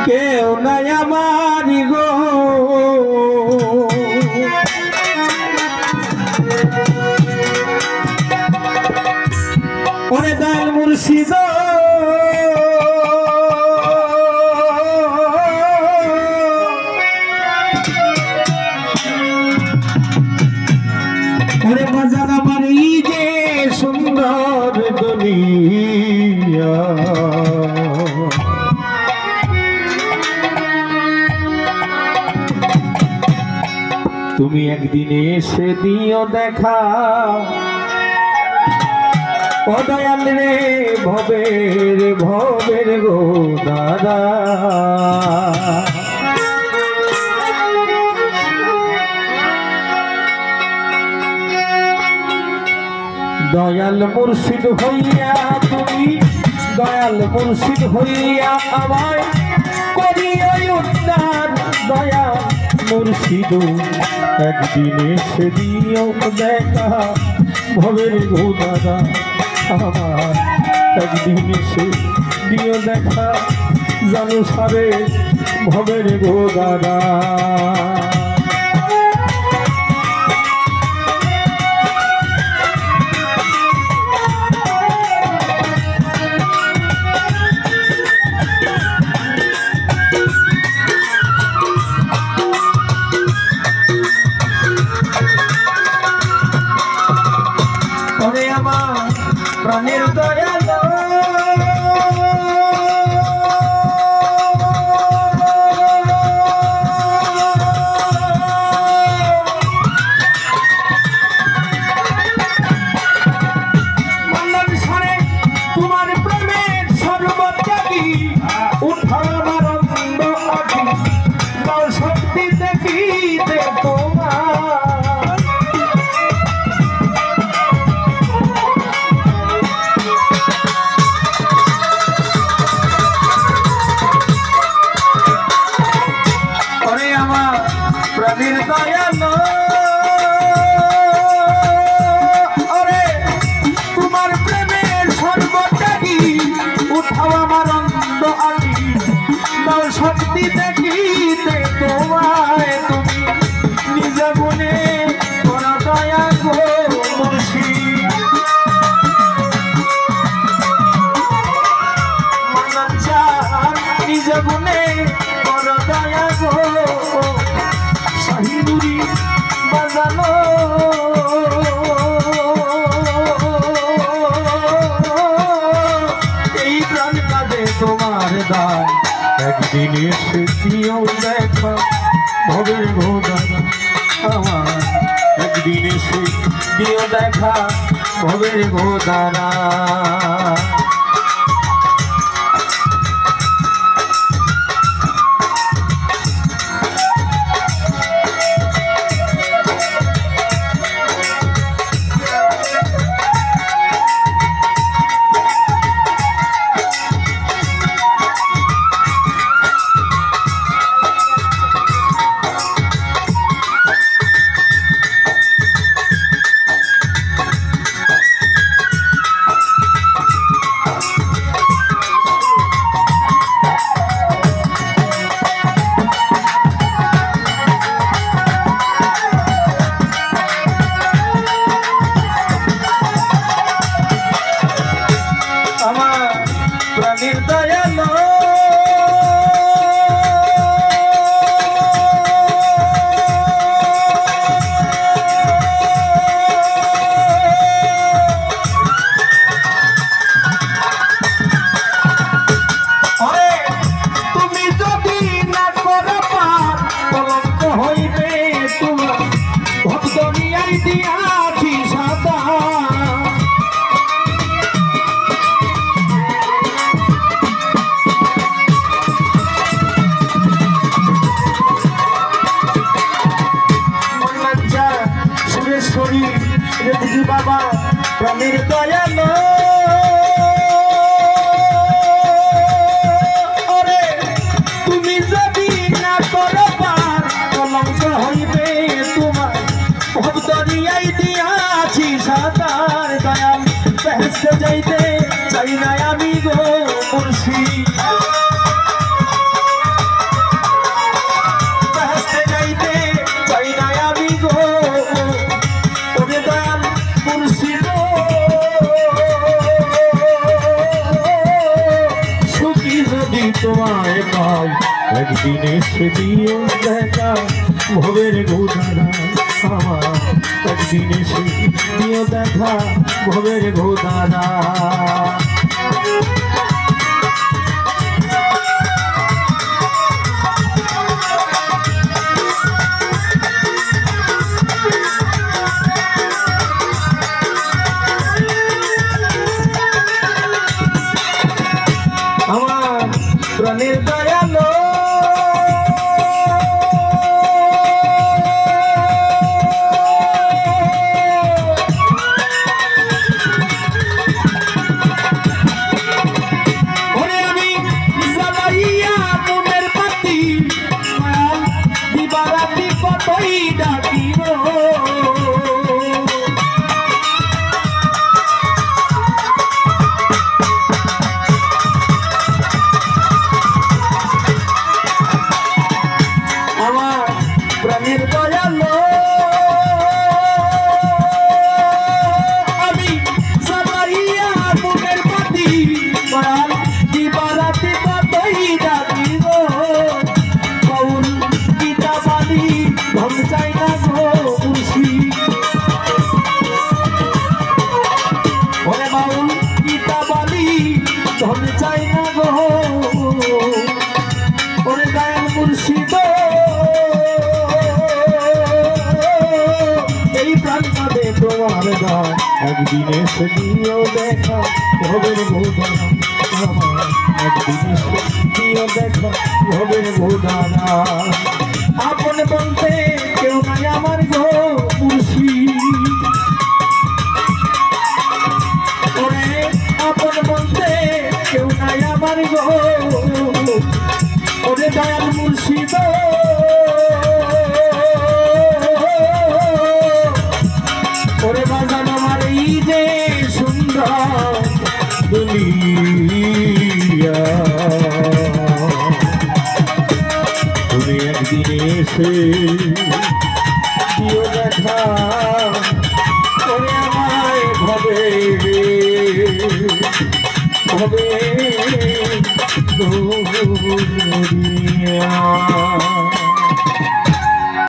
কেউ নাই আমার গো ওরে দয়াল মুর্শিদ ওরে বাজার আমার এই যে সুন্দর দুনিয়া তুমি একদিন এসে দিও দেখা ও দয়াল রে ভবের গো দাদা দয়াল মুর্শিদ হইয়া তুমি দয়াল মুর্শিদ হইয়া আমায় করিয়া উদ্ধার দয়াল মুর্শিদ একদিন এসে দিও দেখা ভবের গো দাদা আমার একদিন এসে দিও দেখা জানো সারে ভবের গো দাদা প্রাণের দয়াল তোমার প্রেমের সর্বত্যাগী উঠাও আমার অন্ধ আখি দাও শক্তি দেখিতে তোমার প্রাণের দয়াল ওরে তোমার প্রেমের সর্বত্যাগী উঠাও আমার অন্ধ আখি দাও শক্তি দেখিতে তোমায় তুমি নিজ গুণে কর দয়া গো মুর্শিদ নিজ গুণে কর দয়া গো শাহিনুরি বাজানো এই প্রাণ কাঁদে তোমার দায় একদিন এসে দিও দেখা ভবের গো দাদা আমার একদিন এসে দিও দেখা ভবের গো দাদা প্রাণের দয়াল তুমি যদি না করো পার কলঙ্ক হইবে তোমার ভক্ত নিয়াই দিয়াছি সাদা বাবা প্রাণের দয়াল ওরে তুমি যদি না করো পার কলঙ্ক হইবে তোমার ভক্ত নিয়াই দিয়াছি সাদার দয়াল বেহেশতে যাইতে চাই না আমি গো মুর্শিদ যদি তোমায় পাই একদিন এসে দিও দেখা ভবের গোদারা আমার একদিন এসে দিও দেখা ভবের গোদারা আমার প্রাণের দয়ালো ওরে আমি জ্বালাইয়া মনের পাতি মায়াল দিবারাতি কতই ডাকি গো প্রাণের দয়ালো আমি জ্বালাইয়া মনের পাতি মায়াল দিবারাতি কতই ডাকি গো বাউল গীতা বাণী ধন চাই না গো খুশি ওরে বাউল গীতা বাণী ধন চাই না গো ওরে দয়াল মুর্শিদ এই প্রান্তরে তোমার দান একদিন এসে দিও দেখা ভবের গোদারা আমার একদিন এসে দিও দেখা ভবের গোদারা আপন বলতে কেউ নাই আমার গো মুর্শিদ ওরে আপন বলতে কেউ নাই আমার গো ওরে দয়াল মুর্শিদ ওরে বাজান আমার এই যে সুন্দর দুনিয়া তুমি একদিন এসে দিও দেখা ওরে আমায় ভবে ভবে দুনিয়া